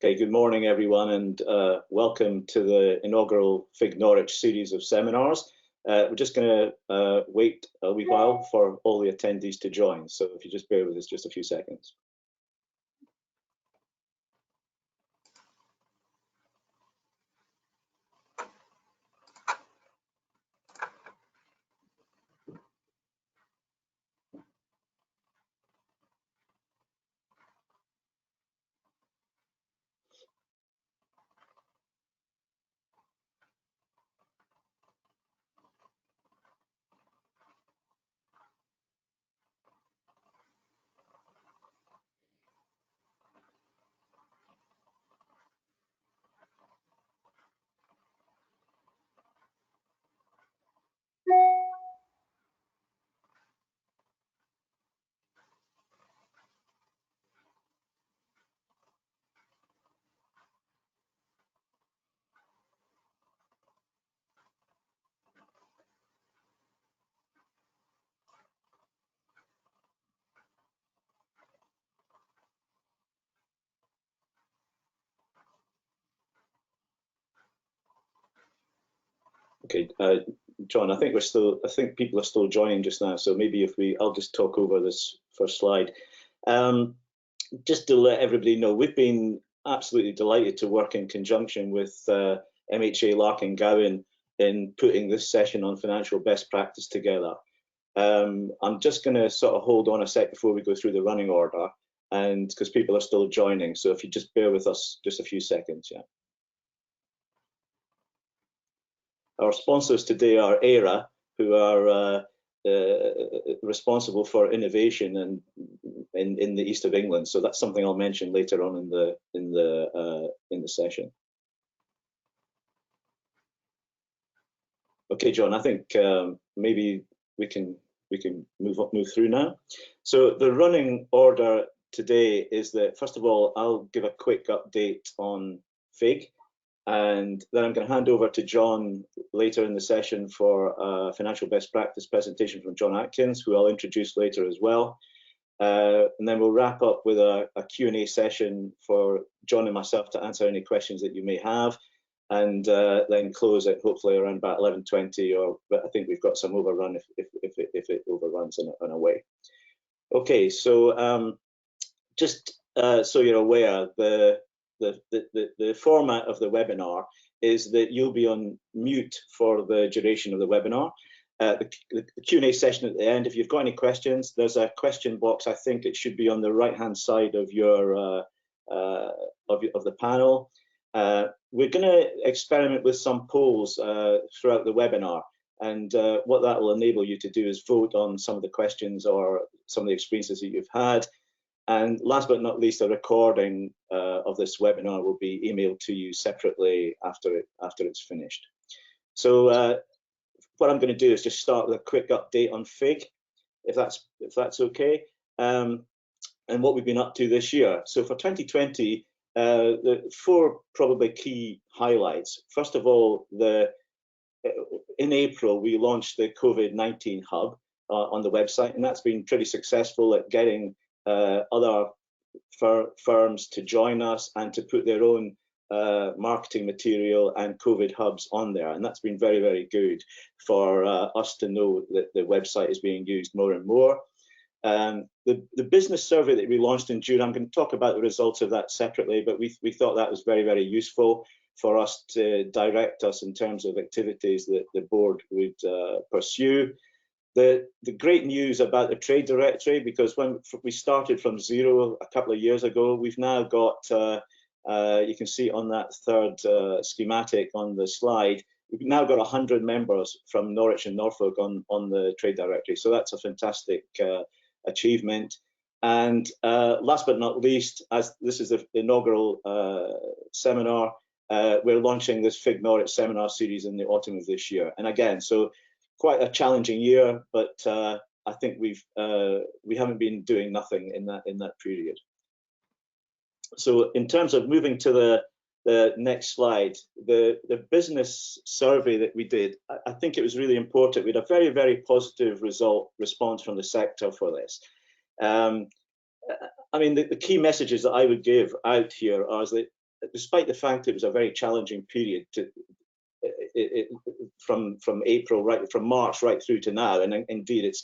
Okay, good morning, everyone, and welcome to the inaugural FigNorwich series of seminars. We're just going to wait a wee while for all the attendees to join. So if you just bear with us just a few seconds. Okay, John, I think people are still joining just now. So maybe I'll just talk over this first slide. Just to let everybody know, we've been absolutely delighted to work in conjunction with MHA, Larking, Gowen in putting this session on financial best practice together. I'm just going to sort of hold on a sec before we go through the running order, and because people are still joining. So if you just bear with us just a few seconds, yeah. Our sponsors today are ERA, who are responsible for innovation and in the east of England. So that's something I'll mention later on in the session. Okay, John, I think maybe we can move through now. So the running order today is that, first of all, I'll give a quick update on FIG. And then I'm going to hand over to John later in the session for a financial best practice presentation from John Atkins, who I'll introduce later as well. And then we'll wrap up with a Q&A session for John and myself to answer any questions that you may have, and then close it hopefully around about 11:20, but I think we've got some overrun if it overruns in a way. Okay, so just so you're aware, the format of the webinar is that you'll be on mute for the duration of the webinar. The Q&A session at the end, if you've got any questions, there's a question box. I think it should be on the right-hand side of your of the panel. We're going to experiment with some polls throughout the webinar, and what that will enable you to do is vote on some of the questions or some of the experiences that you've had. And last but not least, a recording of this webinar will be emailed to you separately after it's finished. So what I'm going to do is just start with a quick update on FIG, if that's okay, and what we've been up to this year. So for 2020, the four probably key highlights. First of all, in April we launched the COVID-19 hub on the website, and that's been pretty successful at getting other firms to join us and to put their own marketing material and COVID hubs on there, and that's been very, very good for us to know that the website is being used more and more. The business survey that we launched in June, I'm going to talk about the results of that separately, but we thought that was very, very useful for us to direct us in terms of activities that the board would pursue. The great news about the trade directory, because when we started from zero a couple of years ago, we've now got, you can see on that third schematic on the slide, we've now got 100 members from Norwich and Norfolk on the trade directory. So that's a fantastic achievement. And last but not least, as this is the inaugural seminar, we're launching this FigNorwich seminar series in the autumn of this year. And again, so quite a challenging year, but I think we haven't been doing nothing in that period. So in terms of moving to the next slide, the business survey that we did, I think it was really important. We had a very, very positive response from the sector for this. I mean, the key messages that I would give out here are that despite the fact it was a very challenging period from March right through to now, and indeed it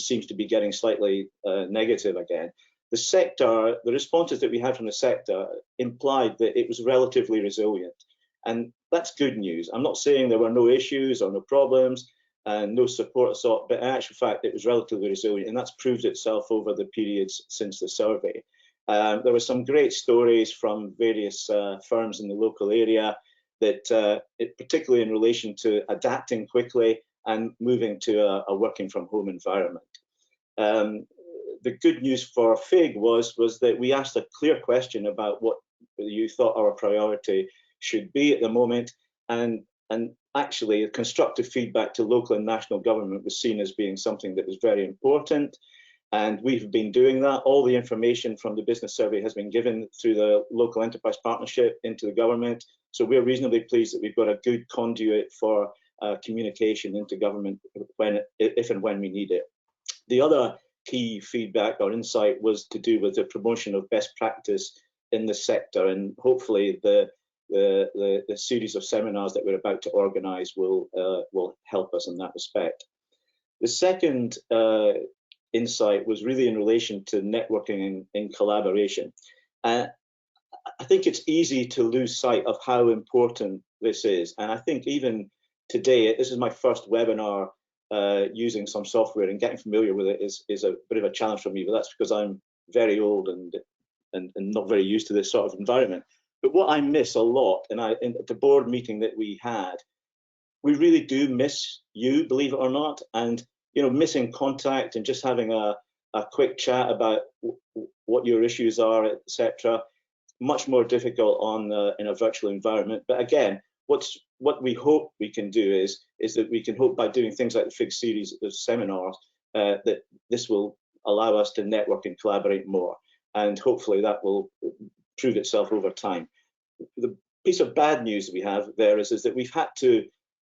seems to be getting slightly negative again. The responses that we had from the sector implied that it was relatively resilient, and that's good news. I'm not saying there were no issues or no problems and no support sought, but in actual fact it was relatively resilient, and that's proved itself over the periods since the survey. There were some great stories from various firms in the local area that, particularly in relation to adapting quickly and moving to a working from home environment. The good news for FIG was that we asked a clear question about what you thought our priority should be at the moment, and actually constructive feedback to local and national government was seen as being something that was very important, and we've been doing that. All the information from the business survey has been given through the local enterprise partnership into the government, so we're reasonably pleased that we've got a good conduit for communication into government if and when we need it. The other key feedback or insight was to do with the promotion of best practice in the sector, and hopefully the series of seminars that we're about to organise will help us in that respect. The second insight was really in relation to networking and collaboration. I think it's easy to lose sight of how important this is, and I think even today, this is my first webinar using some software, and getting familiar with it is a bit of a challenge for me, but that's because I'm very old and not very used to this sort of environment. But what I miss a lot, and at the board meeting that we had, we really do miss you, believe it or not, and missing contact and just having a quick chat about what your issues are, etc. Much more difficult in a virtual environment. But again, what we hope we can do is that we can hope by doing things like the FIG series of seminars that this will allow us to network and collaborate more, and hopefully that will prove itself over time. The piece of bad news we have there is that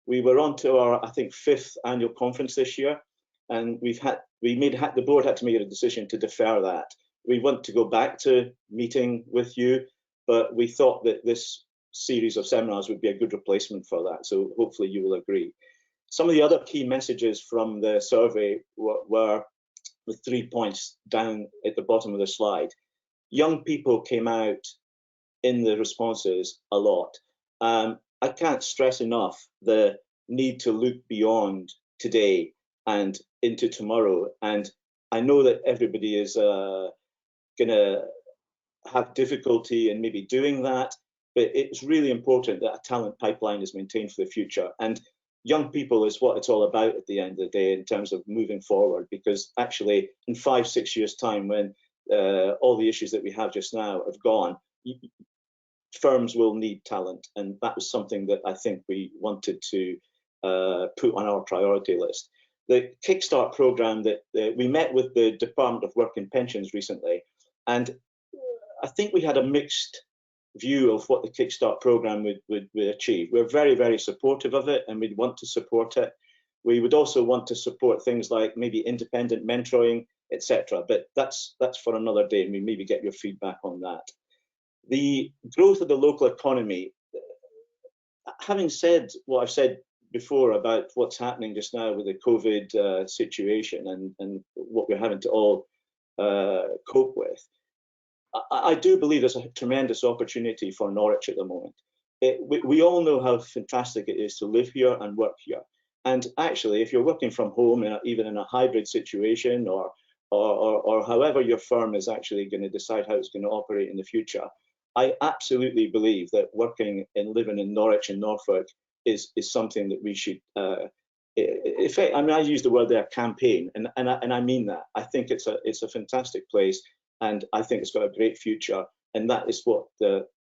we were on to our, I think, 5th annual conference this year, and the board had to make a decision to defer that. We want to go back to meeting with you, but we thought that this series of seminars would be a good replacement for that, so hopefully you will agree. Some of the other key messages from the survey were the 3 points down at the bottom of the slide. Young people came out in the responses a lot. I can't stress enough the need to look beyond today and into tomorrow, and I know that everybody is gonna have difficulty in maybe doing that, but it's really important that a talent pipeline is maintained for the future, and young people is what it's all about at the end of the day in terms of moving forward, because actually in 5-6 years time, when all the issues that we have just now have gone, firms will need talent, and that was something that I think we wanted to put on our priority list. The Kickstart program that we met with the Department of Work and Pensions recently, and I think we had a mixed view of what the Kickstart program would achieve. We're very, very supportive of it, and we'd want to support it. We would also want to support things like maybe independent mentoring, etc. But that's for another day, and we maybe get your feedback on that. The growth of the local economy, having said what I've said before about what's happening just now with the COVID situation and what we're having to all cope with, I do believe there's a tremendous opportunity for Norwich at the moment. We all know how fantastic it is to live here and work here. And actually, if you're working from home, even in a hybrid situation, or however your firm is actually going to decide how it's going to operate in the future, I absolutely believe that working and living in Norwich and Norfolk is something that we should. In fact, I mean, I use the word there, campaign, and I mean that. I think it's a fantastic place, and I think it's got a great future, and that is what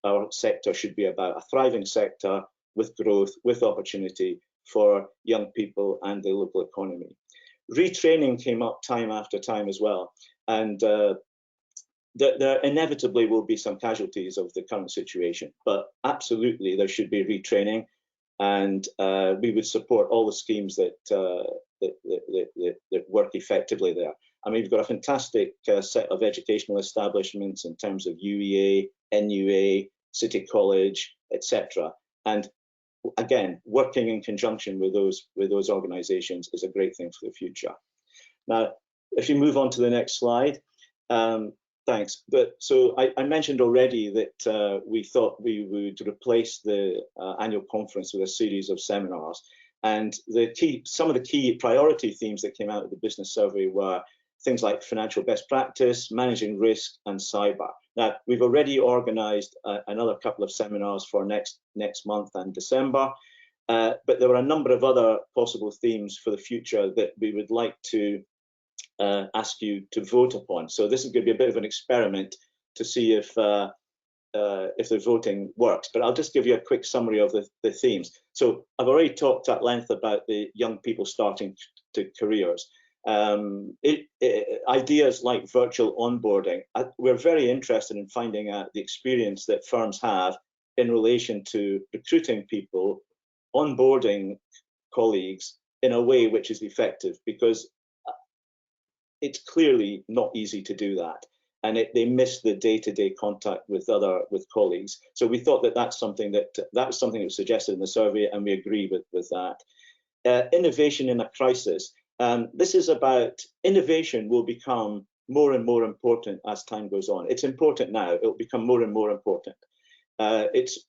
our sector should be about: a thriving sector with growth, with opportunity for young people and the local economy. Retraining came up time after time as well, and there inevitably will be some casualties of the current situation, but absolutely there should be retraining, and we would support all the schemes that work effectively there. I mean, we've got a fantastic set of educational establishments in terms of UEA, NUA, City College, etc. And again, working in conjunction with those organizations is a great thing for the future. Now, if you move on to the next slide, thanks. But so I mentioned already that we thought we would replace the annual conference with a series of seminars. And some of the key priority themes that came out of the business survey were things like financial best practice, managing risk, and cyber. Now, we've already organized another couple of seminars for next month and December, but there were a number of other possible themes for the future that we would like to ask you to vote upon. So this is going to be a bit of an experiment to see if the voting works, but I'll just give you a quick summary of the themes. So I've already talked at length about the young people starting to careers. Ideas like virtual onboarding. We're very interested in finding out the experience that firms have in relation to recruiting people, onboarding colleagues in a way which is effective, because it's clearly not easy to do that, and they miss the day-to-day contact with colleagues. So we thought that that's something that was something suggested in the survey, and we agree with that. Innovation in a crisis. This is about innovation will become more and more important as time goes on. It's important now. It will become more and more important. It's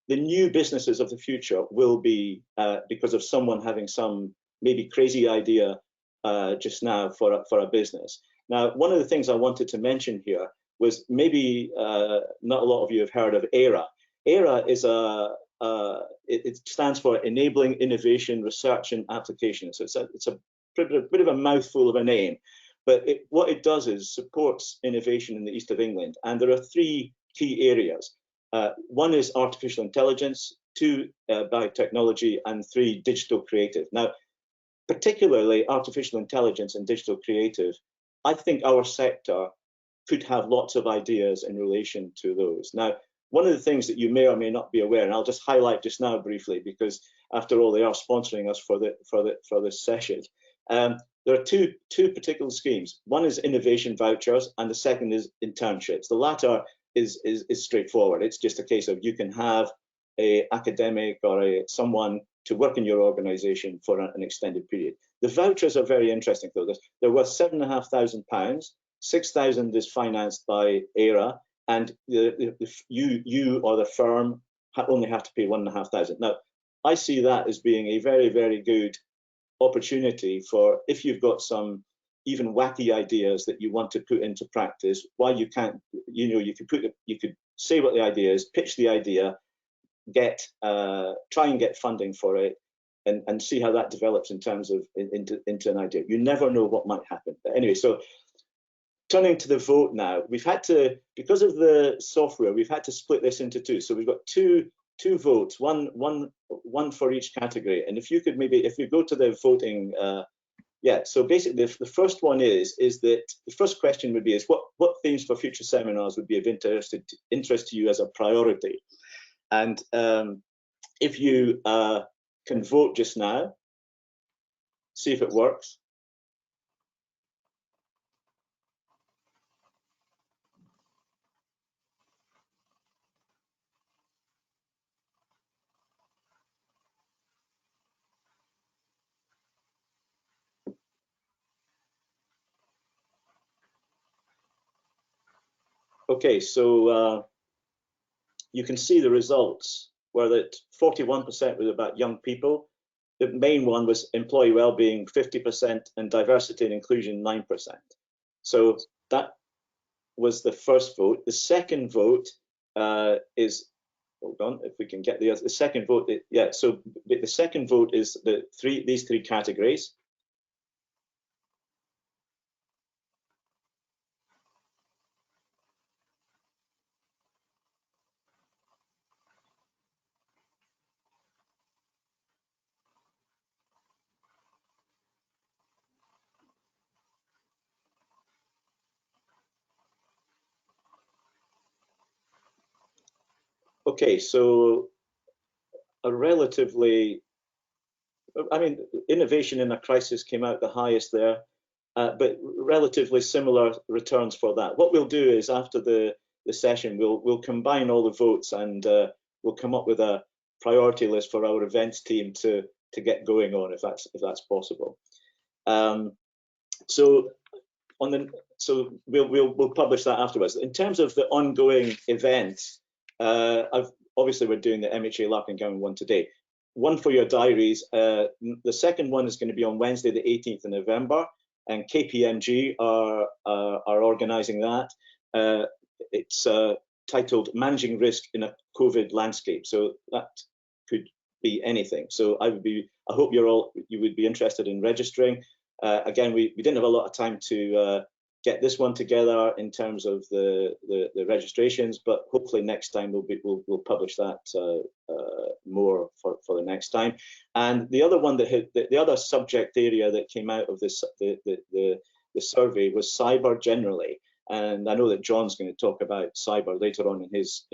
the new businesses of the future will be because of someone having some maybe crazy idea just now for a business. Now, one of the things I wanted to mention here was maybe not a lot of you have heard of ERA. ERA is it stands for Enabling Innovation, Research and Application. So it's a bit of a mouthful of a name, but what it does is supports innovation in the east of England. And there are three key areas. One is artificial intelligence, two biotechnology, and three digital creative. Now, particularly artificial intelligence and digital creative, I think our sector could have lots of ideas in relation to those. Now, one of the things that you may or may not be aware, and I'll just highlight just now briefly, because after all, they are sponsoring us for this session. There are two particular schemes. One is innovation vouchers, and the second is internships. The latter is straightforward. It's just a case of you can have an academic or someone to work in your organization for an extended period. The vouchers are very interesting though. They're worth £7,500. 6,000 is financed by ERA, and you or the firm only have to pay 1,500. Now, I see that as being a very, very good opportunity for, if you've got some even wacky ideas that you want to put into practice, while you can't, you could say what the idea is, pitch the idea, try and get funding for it, and see how that develops in terms of into an idea. You never know what might happen. But anyway, so turning to the vote now, we've had to, because of the software, we've had to split this into two. So we've got two votes, one for each category. And if you could maybe, if you go to the voting, so basically the first one is that the first question would be what themes for future seminars would be of interest to you as a priority? And if you can vote just now, see if it works. Okay, so you can see the results were that 41% was about young people. The main one was employee well-being, 50%, and diversity and inclusion, 9%. So that was the first vote. The second vote is, hold on, if we can get the second vote. So the second vote is these three categories. Okay, so innovation in a crisis came out the highest there, but relatively similar returns for that. What we'll do is after the the session, we'll combine all the votes, and we'll come up with a priority list for our events team to get going on, if that's possible. So we'll publish that afterwards. In terms of the ongoing events, obviously we're doing the MHA Larking Gowen one today. One for your diaries. The second one is going to be on Wednesday, the 18th of November, and KPMG are organising that. It's titled "Managing Risk in a COVID Landscape," so that could be anything. So I hope you would be interested in registering. Again, we didn't have a lot of time to get this one together in terms of the registrations, but hopefully next time we'll publish that more for the next time. And the other one the other subject area that came out of this the survey was cyber generally, and I know that John's going to talk about cyber later on in his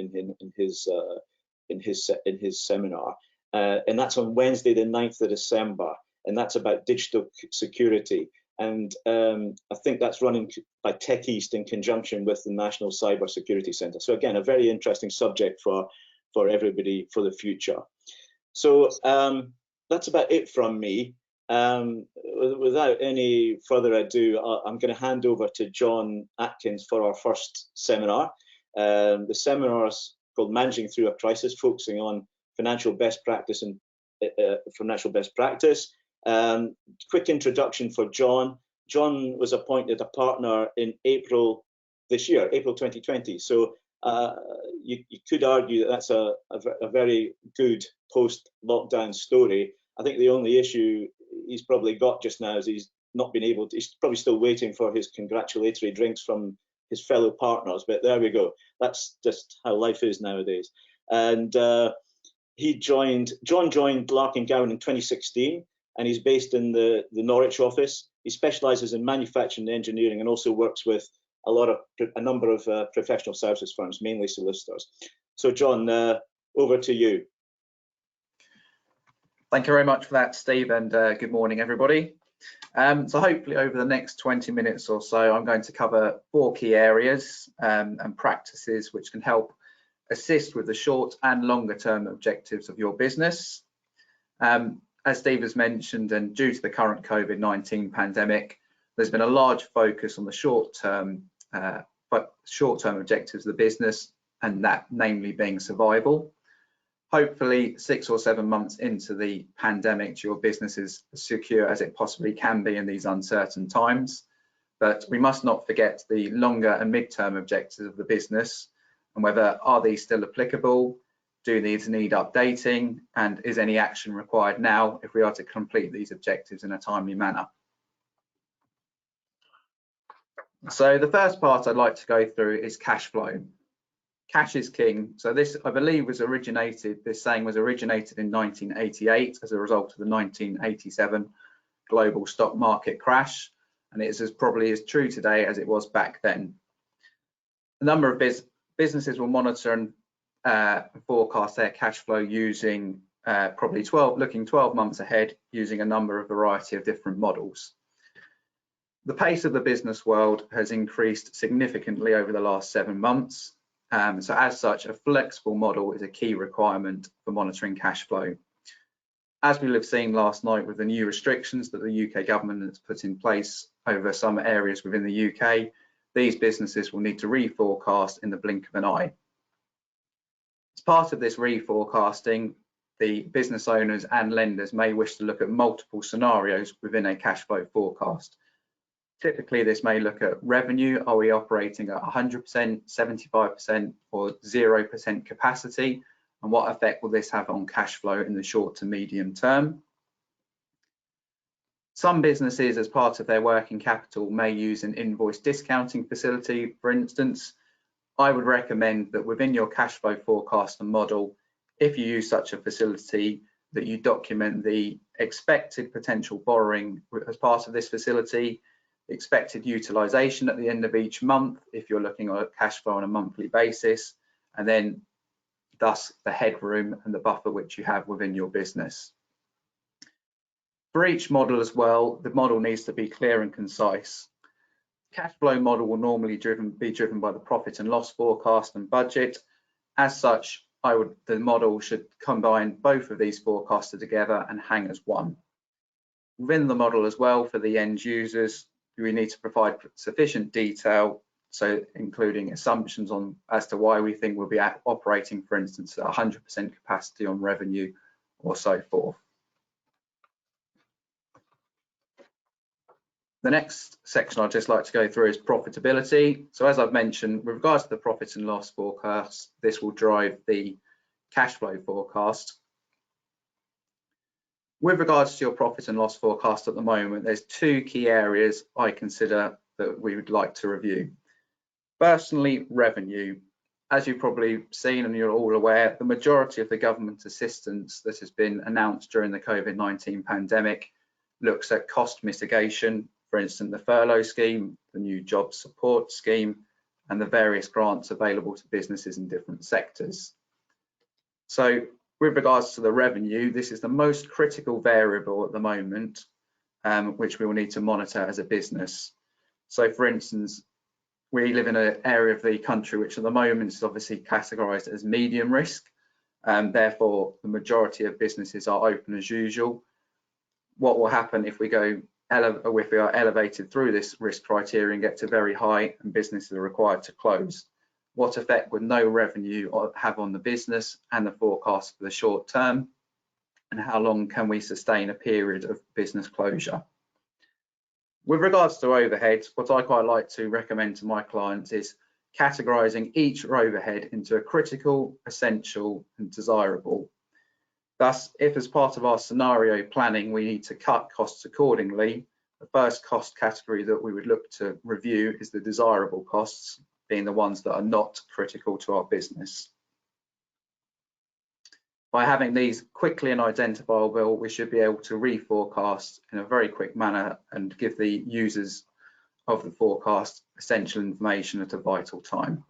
seminar, and that's on Wednesday, the 9th of December, and that's about digital security. And I think that's running by Tech East in conjunction with the National Cyber Security Centre. So again, a very interesting subject for everybody for the future. So that's about it from me. Without any further ado, I'm going to hand over to John Atkins for our first seminar. The seminar is called Managing Through a Crisis, focusing on financial best practice and financial best practice. Quick introduction for John. John was appointed a partner in April this year, April 2020. So you could argue that that's a very good post-lockdown story. I think the only issue he's probably got just now is he's not been able to, he's probably still waiting for his congratulatory drinks from his fellow partners, but there we go. That's just how life is nowadays. And John joined Larking Gowen in 2016, and he's based in the Norwich office. He specialises in manufacturing and engineering, and also works with a number of professional services firms, mainly solicitors. So John, over to you. Thank you very much for that, Steve, and good morning, everybody. So hopefully over the next 20 minutes or so, I'm going to cover 4 key areas and practices which can help assist with the short and longer term objectives of your business. As Steve has mentioned, and due to the current COVID-19 pandemic, there's been a large focus on the short-term objectives of the business, and that namely being survival. Hopefully 6 or 7 months into the pandemic, your business is as secure as it possibly can be in these uncertain times. But we must not forget the longer and mid-term objectives of the business, and whether are these still applicable, do these need updating, and is any action required now if we are to complete these objectives in a timely manner. So the first part I'd like to go through is cash flow. Cash is king. So this, I believe, this saying was originated in 1988 as a result of the 1987 global stock market crash, and it is probably as true today as it was back then. A number of businesses will monitor and forecast their cash flow using looking 12 months ahead, using a variety of different models. The pace of the business world has increased significantly over the last 7 months. So as such, a flexible model is a key requirement for monitoring cash flow. As we'll have seen last night with the new restrictions that the UK government has put in place over some areas within the UK, these businesses will need to reforecast in the blink of an eye. As part of this reforecasting, the business owners and lenders may wish to look at multiple scenarios within a cash flow forecast. Typically, this may look at revenue. Are we operating at 100%, 75%, or 0% capacity? And what effect will this have on cash flow in the short to medium term? Some businesses, as part of their working capital, may use an invoice discounting facility, for instance. I would recommend that within your cash flow forecast and model, if you use such a facility, that you document the expected potential borrowing as part of this facility, expected utilization at the end of each month if you're looking at cash flow on a monthly basis, and then thus the headroom and the buffer which you have within your business. For each model as well, the model needs to be clear and concise. cash flow model will normally be driven by the profit and loss forecast and budget. As such, the model should combine both of these forecasts together and hang as one. Within the model as well, for the end users, we need to provide sufficient detail, so including assumptions as to why we think we'll be operating, for instance, at 100% capacity on revenue or so forth. The next section I'd just like to go through is profitability. So as I've mentioned, with regards to the profit and loss forecast, this will drive the cash flow forecast. With regards to your profit and loss forecast at the moment, there's two key areas I consider that we would like to review. Firstly, revenue. As you've probably seen and you're all aware, the majority of the government assistance that has been announced during the COVID-19 pandemic looks at cost mitigation, for instance, the furlough scheme, the new job support scheme, and the various grants available to businesses in different sectors. So with regards to the revenue, this is the most critical variable at the moment, which we will need to monitor as a business. So for instance, we live in an area of the country which at the moment is obviously categorised as medium risk, and therefore the majority of businesses are open as usual. What will happen if we are elevated through this risk criteria and get to very high and businesses are required to close? What effect would no revenue have on the business and the forecast for the short term? And how long can we sustain a period of business closure? With regards to overheads, what I quite like to recommend to my clients is categorising each overhead into a critical, essential and desirable. Thus, if as part of our scenario planning we need to cut costs accordingly, the first cost category that we would look to review is the desirable costs, being the ones that are not critical to our business. By having these quickly and identifiable, we should be able to reforecast in a very quick manner and give the users of the forecast essential information at a vital time.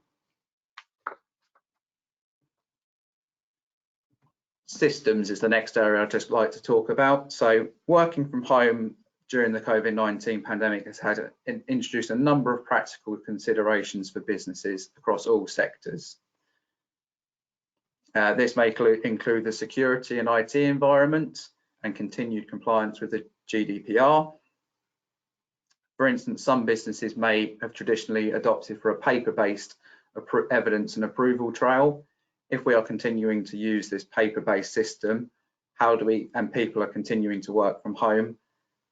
Systems is the next area I'd just like to talk about. So working from home during the COVID-19 pandemic has introduced a number of practical considerations for businesses across all sectors. This may include the security and IT environment and continued compliance with the GDPR. For instance, some businesses may have traditionally adopted for a paper-based evidence and approval trail. If we are continuing to use this paper-based system, and people are continuing to work from home,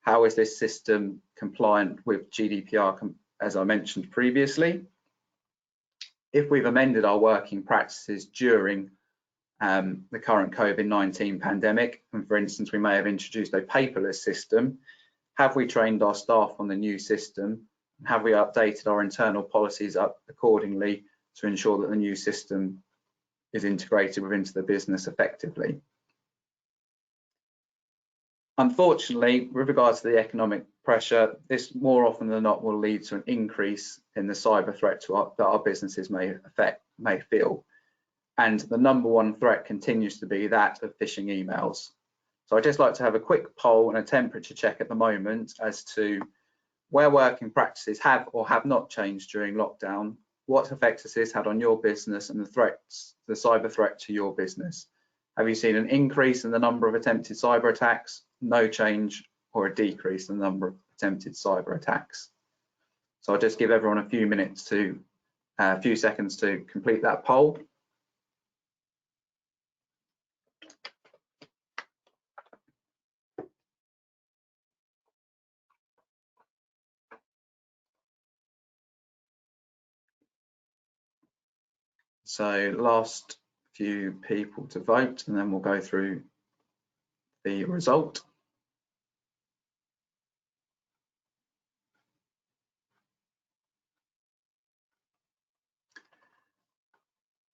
how is this system compliant with GDPR, as I mentioned previously? If we've amended our working practices during the current COVID-19 pandemic, and for instance, we may have introduced a paperless system, have we trained our staff on the new system? Have we updated our internal policies up accordingly to ensure that the new system is integrated into the business effectively? Unfortunately, with regards to the economic pressure, this more often than not will lead to an increase in the cyber threat that our businesses may feel. And the number one threat continues to be that of phishing emails. So I'd just like to have a quick poll and a temperature check at the moment as to where working practices have or have not changed during lockdown, what effects this has had on your business and the cyber threat to your business. Have you seen an increase in the number of attempted cyber attacks, no change, or a decrease in the number of attempted cyber attacks? So I'll just give everyone a few seconds to complete that poll. So last few people to vote, and then we'll go through the result.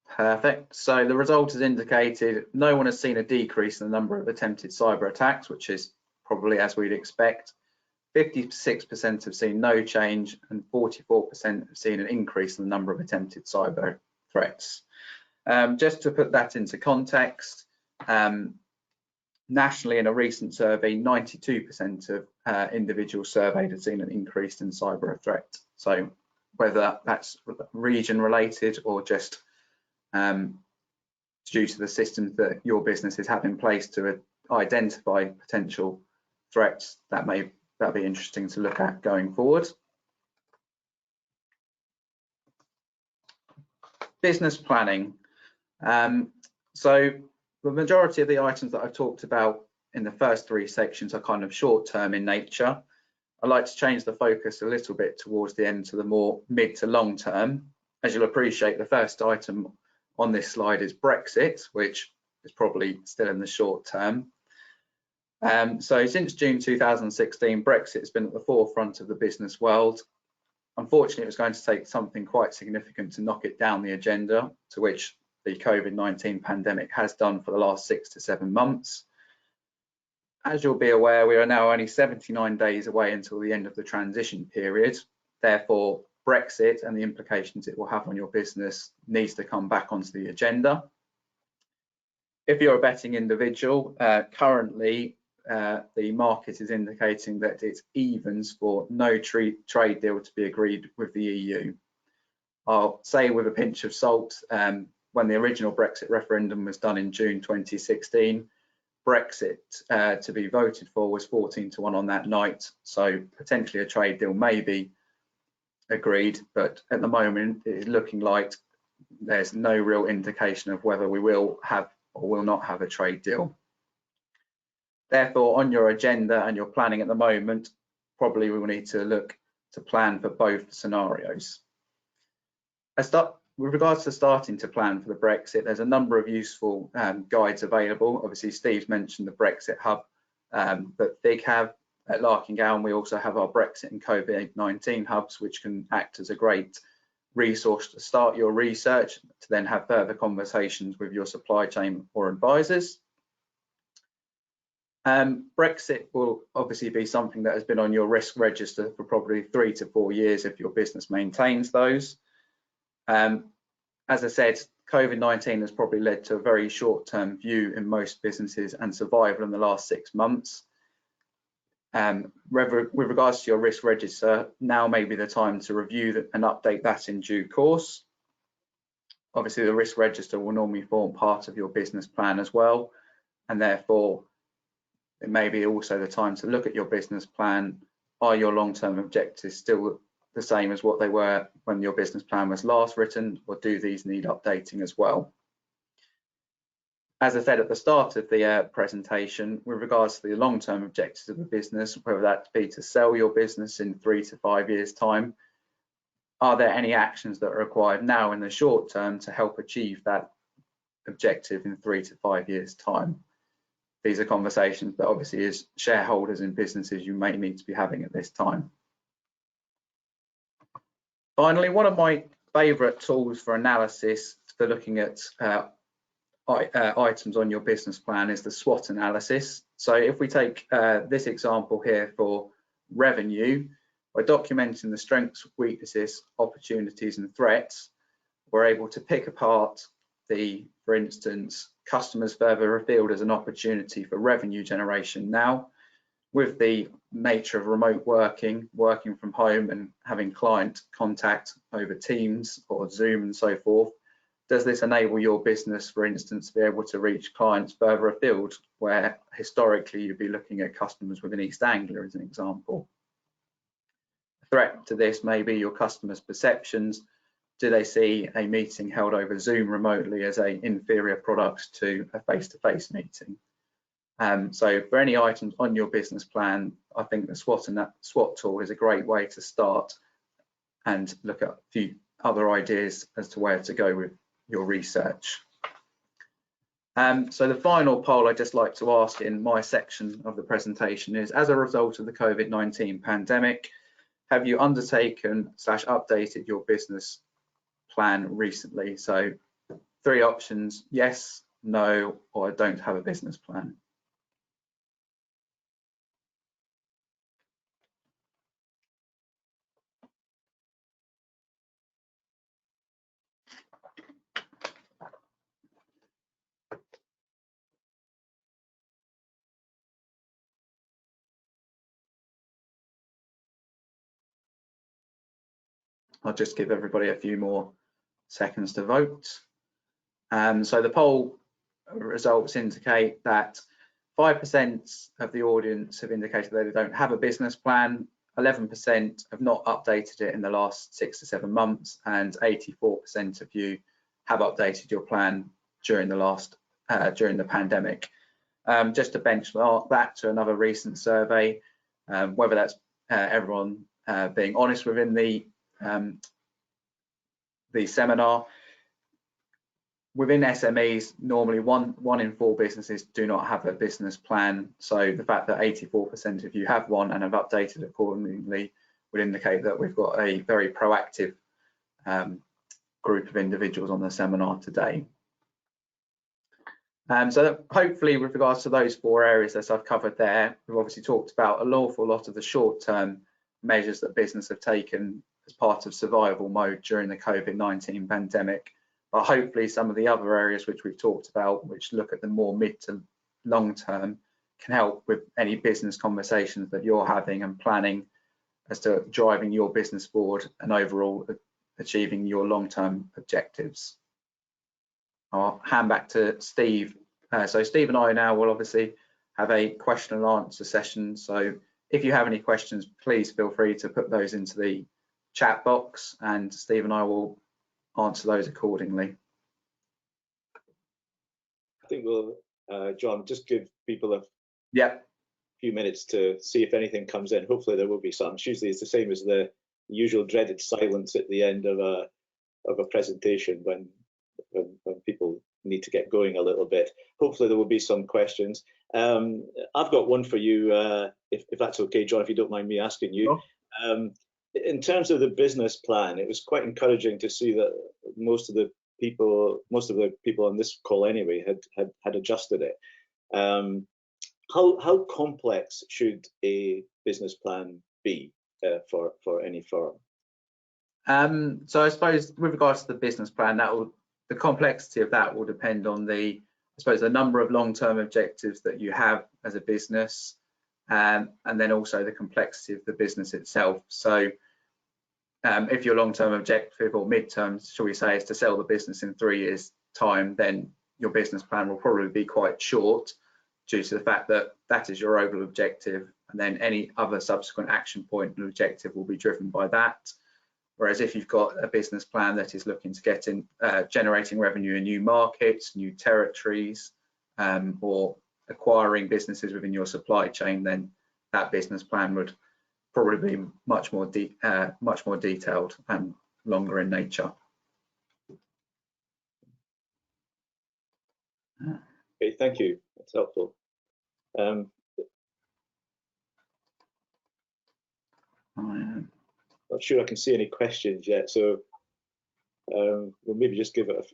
Perfect. So the result has indicated no one has seen a decrease in the number of attempted cyber attacks, which is probably as we'd expect. 56% have seen no change, and 44% have seen an increase in the number of attempted cyber threats. Just to put that into context, nationally in a recent survey, 92% of individuals surveyed had seen an increase in cyber So whether that's region related or just due to the systems that your businesses have in place to identify potential threats, that'd be interesting to look at going forward. Business planning. So the majority of the items that I've talked about in the first three sections are kind of short-term in nature. I'd like to change the focus a little bit towards the end to the more mid to long term. As you'll appreciate, the first item on this slide is Brexit, which is probably still in the short term. So since June 2016, Brexit has been at the forefront of the business world. Unfortunately, it was going to take something quite significant to knock it down the agenda, to which the COVID-19 pandemic has done for the last 6 to 7 months. As you'll be aware, we are now only 79 days away until the end of the transition period. Therefore, Brexit and the implications it will have on your business needs to come back onto the agenda. If you're a betting individual, currently the market is indicating that it's evens for no trade deal to be agreed with the EU. I'll say with a pinch of salt, when the original Brexit referendum was done in June 2016, Brexit to be voted for was 14-1 on that night. So potentially a trade deal may be agreed, but at the moment it is looking like there's no real indication of whether we will have or will not have a trade deal. Therefore, on your agenda and your planning at the moment, probably we will need to look to plan for both scenarios. With regards to starting to plan for the Brexit, there's a number of useful guides available. Obviously, Steve's mentioned the Brexit hub that FIG have. At Larking, Gowen, we also have our Brexit and COVID-19 hubs, which can act as a great resource to start your research, to then have further conversations with your supply chain or advisors. Brexit will obviously be something that has been on your risk register for probably 3 to 4 years if your business maintains those. As I said, COVID-19 has probably led to a very short-term view in most businesses and survival in the last 6 months. With regards to your risk register, now may be the time to review and update that in due course. Obviously, the risk register will normally form part of your business plan as well, and therefore it may be also the time to look at your business plan. Are your long-term objectives still the same as what they were when your business plan was last written, or do these need updating as well? As I said at the start of the presentation, with regards to the long-term objectives of the business, whether that be to sell your business in 3 to 5 years' time, are there any actions that are required now in the short term to help achieve that objective in 3 to 5 years' time? These are conversations that obviously as shareholders in businesses you may need to be having at this time. Finally, one of my favourite tools for analysis for looking at items on your business plan is the Swot Analysis. So if we take this example here for revenue, by documenting the strengths, weaknesses, opportunities and threats, we're able to pick apart for instance, customers further afield as an opportunity for revenue generation now. With the nature of remote working from home and having client contact over Teams or Zoom and so forth, does this enable your business, for instance, to be able to reach clients further afield, where historically you'd be looking at customers within East Anglia as an example? A threat to this may be your customers' perceptions. Do they see a meeting held over Zoom remotely as an inferior product to a face-to-face meeting? So for any items on your business plan, I think the SWOT tool is a great way to start and look at a few other ideas as to where to go with your research. So the final poll I'd just like to ask in my section of the presentation is, as a result of the COVID-19 pandemic, have you undertaken / updated your business plan recently? So 3 options: yes, no, or I don't have a business plan. I'll just give everybody a few more seconds to vote. So the poll results indicate that 5% of the audience have indicated that they don't have a business plan, 11% have not updated it in the last 6 to 7 months, and 84% of you have updated your plan during the pandemic. Just to benchmark that to another recent survey, whether that's everyone being honest within the seminar. Within SMEs, normally one in 4 businesses do not have a business plan. So the fact that 84% of you have one and have updated accordingly would indicate that we've got a very proactive group of individuals on the seminar today. So hopefully with regards to those 4 areas that I've covered there, we've obviously talked about an awful lot of the short-term measures that business have taken as part of survival mode during the COVID-19 pandemic. But hopefully some of the other areas which we've talked about, which look at the more mid to long term, can help with any business conversations that you're having and planning as to driving your business forward and overall achieving your long-term objectives. I'll hand back to Steve. So Steve and I now will obviously have a question and answer session. So if you have any questions, please feel free to put those into the chat box and Steve and I will answer those accordingly. I think we'll, John, just give people a few minutes to see if anything comes in. Hopefully there will be some. Usually it's the same as the usual dreaded silence at the end of a presentation when people need to get going a little bit. Hopefully there will be some questions. I've got one for you, if that's okay, John, if you don't mind me asking you. Sure. In terms of the business plan, it was quite encouraging to see that most of the people on this call anyway had adjusted it. How complex should a business plan be for any firm? So I suppose with regards to the business plan, the complexity of that will depend on the number of long-term objectives that you have as a business, and then also the complexity of the business itself. So if your long-term objective or mid-term, shall we say, is to sell the business in 3 years' time, then your business plan will probably be quite short due to the fact that that is your overall objective, and then any other subsequent action point and objective will be driven by that. Whereas if you've got a business plan that is looking to get in, generating revenue in new markets, new territories, or acquiring businesses within your supply chain, then that business plan would probably be much more detailed and longer in nature. Okay, thank you. That's helpful. Not sure I can see any questions yet, so we'll maybe just give it a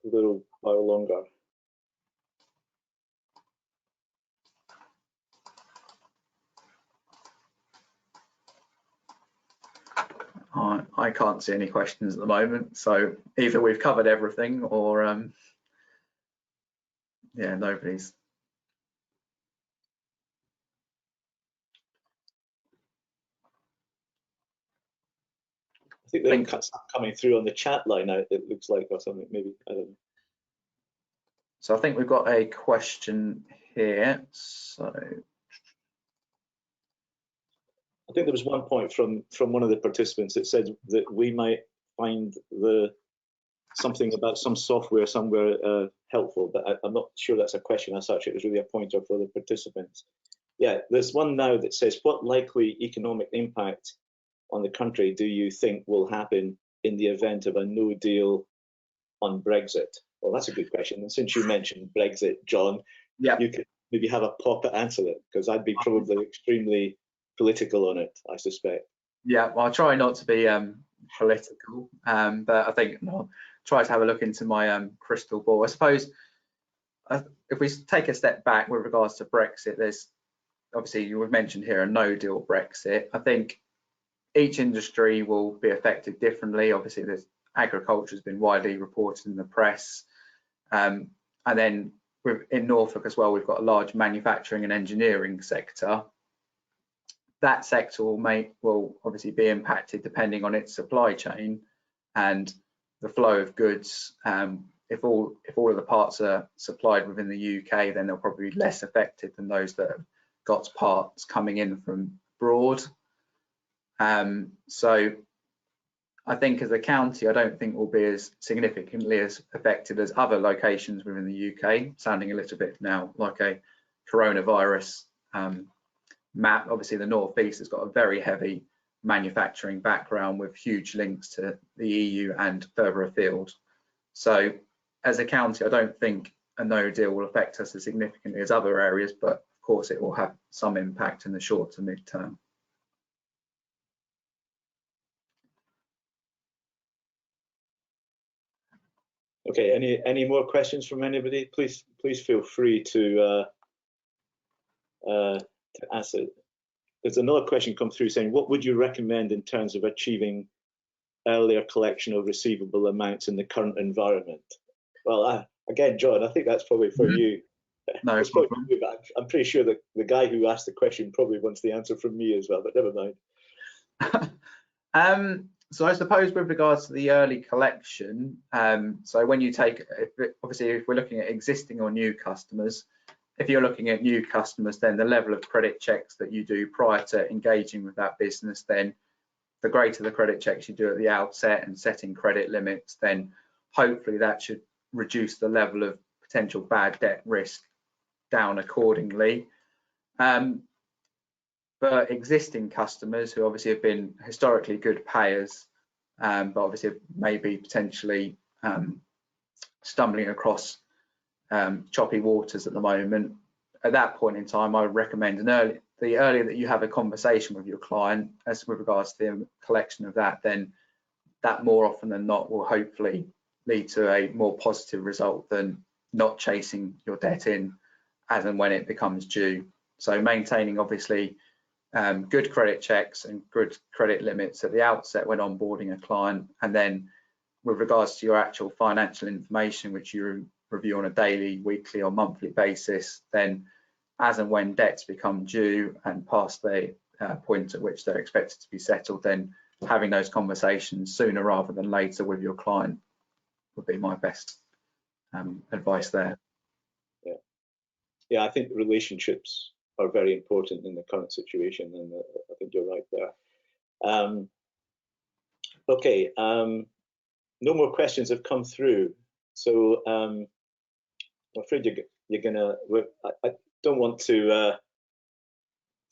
little while longer. I can't see any questions at the moment, so either we've covered everything or yeah, nobody's. I think they can start coming through on the chat line now, it looks like, or something, maybe, I don't know. So I think we've got a question here. So I think there was one point from one of the participants that said that we might find something about some software somewhere helpful, but I'm not sure that's a question as such. It was really a pointer for the participants. Yeah, there's one now that says, what likely economic impact on the country do you think will happen in the event of a no deal on Brexit? Well, that's a good question. And since you mentioned Brexit, John, you could maybe have a pop at answer it, because I'd be probably extremely political on it, I suspect. Yeah, well, I'll try not to be political, but I think I'll try to have a look into my crystal ball. I suppose if we take a step back with regards to Brexit, there's obviously, you mentioned here, a no deal Brexit. I think each industry will be affected differently. Obviously, there's agriculture has been widely reported in the press, and then in Norfolk as well, we've got a large manufacturing and engineering sector that sector will obviously be impacted depending on its supply chain and the flow of goods. If all of the parts are supplied within the UK, then they'll probably be less affected than those that have got parts coming in from abroad. So I think as a county, I don't think we'll be as significantly as affected as other locations within the UK, sounding a little bit now like a coronavirus map. Obviously, the North East has got a very heavy manufacturing background with huge links to the EU and further afield. So as a county, I don't think a no deal will affect us as significantly as other areas, but of course it will have some impact in the short to mid term. Okay, any more questions from anybody? Please feel free to ask it. There's another question come through saying, what would you recommend in terms of achieving earlier collection of receivable amounts in the current environment? Well, again, John, I think that's probably for you. No problem. You, but I'm pretty sure that the guy who asked the question probably wants the answer from me as well, but never mind. So I suppose with regards to the early collection, so when you take, obviously if we're looking at existing or new customers, if you're looking at new customers, then the level of credit checks that you do prior to engaging with that business, then the greater the credit checks you do at the outset and setting credit limits, then hopefully that should reduce the level of potential bad debt risk down accordingly. For existing customers who obviously have been historically good payers, but obviously maybe potentially stumbling across choppy waters at the moment, at that point in time, I would recommend the earlier that you have a conversation with your client as with regards to the collection of that, then that more often than not will hopefully lead to a more positive result than not chasing your debt in as and when it becomes due. So maintaining obviously good credit checks and good credit limits at the outset when onboarding a client, and then with regards to your actual financial information, which you review on a daily, weekly or monthly basis, then as and when debts become due and past the point at which they're expected to be settled, then having those conversations sooner rather than later with your client would be my best advice there. Yeah, I think relationships are very important in the current situation, and I think you're right there. Okay, no more questions have come through, so I'm afraid you're gonna. I don't want to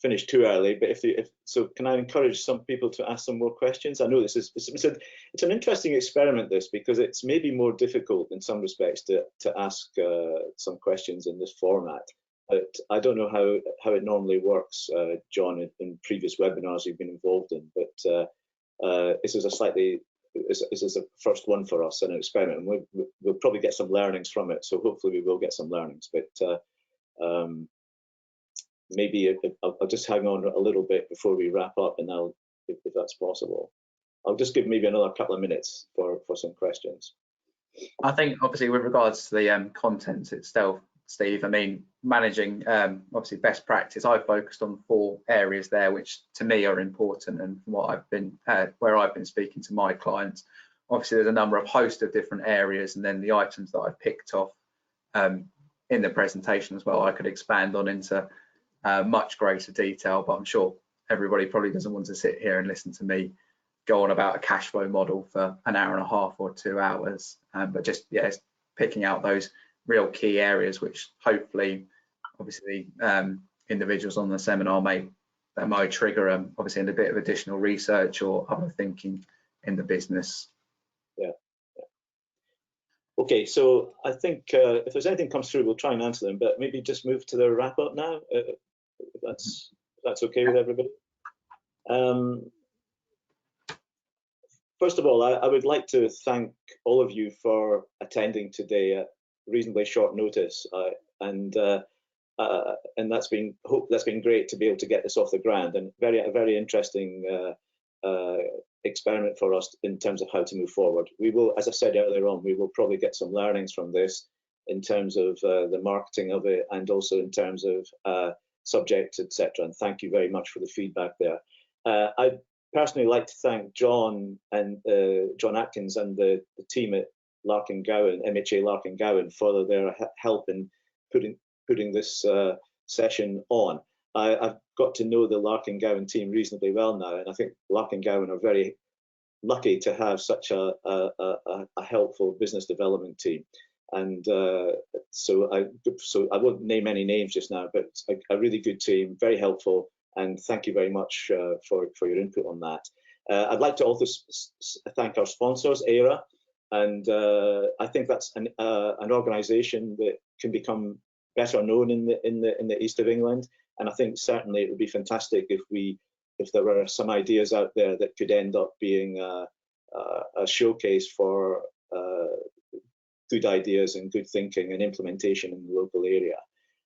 finish too early, but if so, can I encourage some people to ask some more questions? I know it's an interesting experiment, this, because it's maybe more difficult in some respects to ask some questions in this format. But I don't know how it normally works, John, in previous webinars you've been involved in. But this is this is a first one for us, an experiment, and we'll probably get some learnings from it. So hopefully we will get some learnings. But maybe I'll just hang on a little bit before we wrap up, and if that's possible, I'll just give maybe another couple of minutes for some questions. I think obviously with regards to the contents itself, Steve, I mean, managing obviously best practice, I've focused on 4 areas there which to me are important, and what I've been where I've been speaking to my clients. Obviously there's a number of host of different areas, and then the items that I've picked off in the presentation as well I could expand on into much greater detail, but I'm sure everybody probably doesn't want to sit here and listen to me go on about a cash flow model for an hour and a half or 2 hours, but just picking out those real key areas which hopefully obviously individuals on the seminar might trigger obviously a bit of additional research or other thinking in the business. Yeah. Okay, so I think if there's anything comes through, we'll try and answer them, but maybe just move to the wrap up now, if that's okay with everybody. First of all, I would like to thank all of you for attending today at reasonably short notice, and that's been great to be able to get this off the ground, and a very interesting experiment for us in terms of how to move forward. We will, as I said earlier on, we will probably get some learnings from this in terms of the marketing of it, and also in terms of subjects, etc. And thank you very much for the feedback there. I'd personally like to thank John and John Atkins and the team at Larking Gowen, MHA Larking Gowen, for their help in putting this session on. I've got to know the Larking Gowen team reasonably well now, and I think Larking Gowen are very lucky to have such a helpful business development team. And so I won't name any names just now, but it's a really good team, very helpful, and thank you very much for your input on that. I'd like to also thank our sponsors, ERA, and I think that's an organisation that can become better known in the east of England. And I think certainly it would be fantastic if there were some ideas out there that could end up being a showcase for good ideas and good thinking and implementation in the local area.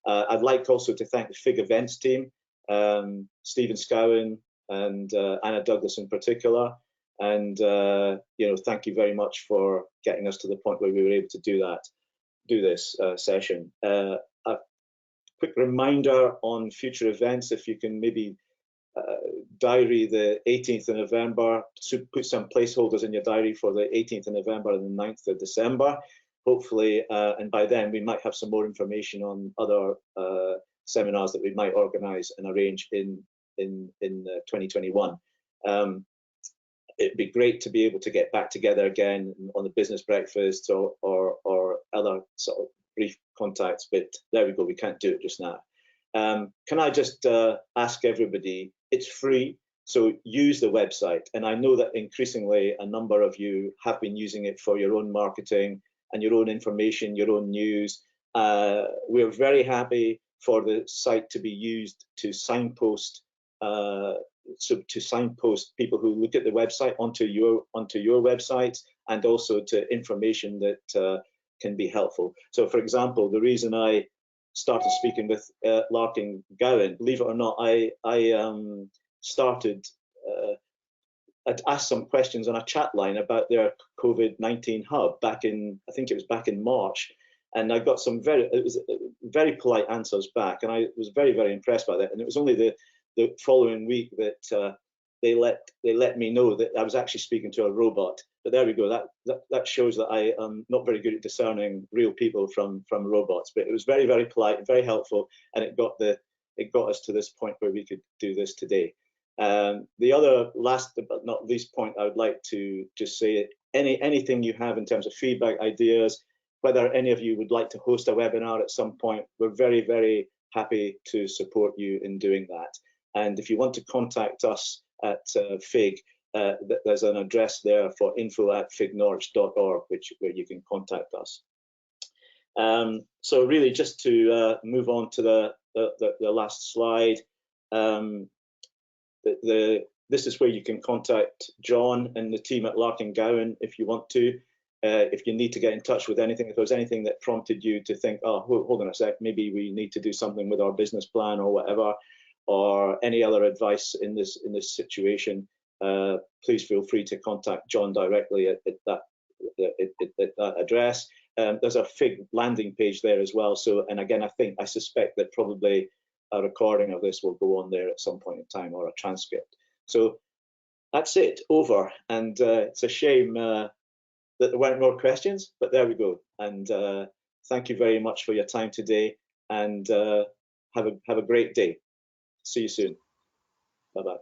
I'd like also to thank the FIG events team, Stephen Scowen and Anna Douglas in particular. And thank you very much for getting us to the point where we were able to do this session. A quick reminder on future events, if you can maybe diary the 18th of November, put some placeholders in your diary for the 18th of November and the 9th of December. Hopefully, and by then we might have some more information on other seminars that we might organise and arrange in 2021. It'd be great to be able to get back together again on the business breakfast or other sort of brief contacts, but there we go, we can't do it just now. Can I just ask everybody, it's free, so use the website. And I know that increasingly a number of you have been using it for your own marketing and your own information, your own news. We're very happy for the site to be used to signpost people who look at the website onto your website, and also to information that can be helpful. So for example, the reason I started speaking with Larking Gowen, believe it or not, I I'd asked some questions on a chat line about their COVID-19 hub back in, I think it was back in March, and I got some very polite answers back, and I was very, very impressed by that. And it was only the following week that they let me know that I was actually speaking to a robot. But there we go. That shows that I am not very good at discerning real people from robots. But it was very, very polite and very helpful, and it got us to this point where we could do this today. The other last but not least point I would like to just say, anything you have in terms of feedback, ideas, whether any of you would like to host a webinar at some point, we're very, very happy to support you in doing that. And if you want to contact us at FIG, there's an address there for info@fignorwich.org, where you can contact us. So really, just to move on to the last slide, this is where you can contact John and the team at Larking Gowen if you want to. If you need to get in touch with anything, if there's anything that prompted you to think, oh, hold on a sec, maybe we need to do something with our business plan or whatever, or any other advice in this situation, please feel free to contact John directly at that address. There's a FIG landing page there as well. So, and again, I suspect that probably a recording of this will go on there at some point in time, or a transcript. So that's it, over. And it's a shame that there weren't more questions, but there we go. And thank you very much for your time today, and have a great day. See you soon. Bye-bye.